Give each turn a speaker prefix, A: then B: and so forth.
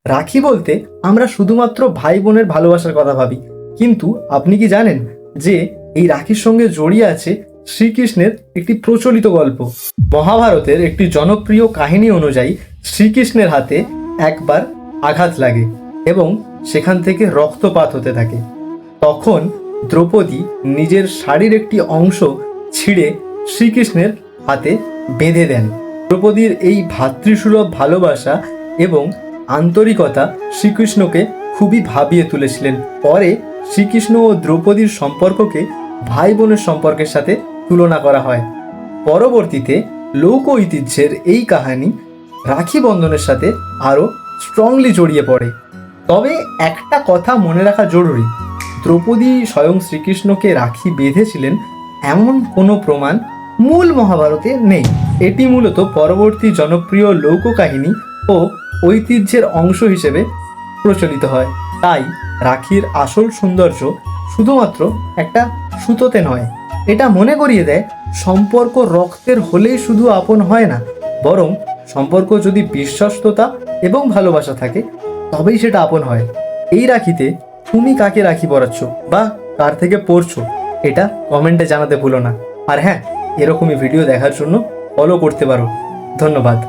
A: রাখি বলতে আমরা শুধুমাত্র ভাই বোনের ভালোবাসার কথা ভাবি, কিন্তু আপনি কি জানেন যে এই রাখির সঙ্গে জড়িয়ে আছে শ্রীকৃষ্ণের একটি প্রচলিত গল্প। মহাভারতের একটি জনপ্রিয় কাহিনী অনুযায়ী শ্রীকৃষ্ণের হাতে একবার আঘাত লাগে এবং সেখান থেকে রক্তপাত হতে থাকে। তখন দ্রৌপদী নিজের শাড়ির একটি অংশ ছিঁড়ে শ্রীকৃষ্ণের হাতে বেঁধে দেন। দ্রৌপদীর এই ভ্রাতৃসুলভ ভালোবাসা এবং আন্তরিকতা শ্রীকৃষ্ণকে খুবই ভাবিয়ে তুলেছিলেন। পরে শ্রীকৃষ্ণ ও দ্রৌপদীর সম্পর্ককে ভাই বোনের সম্পর্কের সাথে তুলনা করা হয়। পরবর্তীতে লোক ঐতিহ্যের এই কাহিনী রাখি বন্ধনের সাথে আরও স্ট্রংলি জড়িয়ে পড়ে। তবে একটা কথা মনে রাখা জরুরি, দ্রৌপদী স্বয়ং শ্রীকৃষ্ণকে রাখি বেঁধেছিলেন এমন কোনো প্রমাণ মূল মহাভারতে নেই। এটি মূলত পরবর্তী জনপ্রিয় লোককাহিনী ও ঐতিহ্যের অংশ হিসেবে প্রচলিত হয়। তাই রাখির আসল সৌন্দর্য শুধুমাত্র একটা সুতোতে নয়, এটা মনে করিয়ে দেয় সম্পর্ক রক্তের হলেই শুধু আপন হয় না, বরং সম্পর্ক যদি বিশ্বস্ততা এবং ভালোবাসা থাকে তবেই সেটা আপন হয়। এই রাখিতে তুমি কাকে রাখি পরাচ্ছ বা কার থেকে পড়ছো, এটা কমেন্টে জানাতে ভুলো না। আর হ্যাঁ, এরকমই ভিডিও দেখার জন্য ফলো করতে পারো। ধন্যবাদ।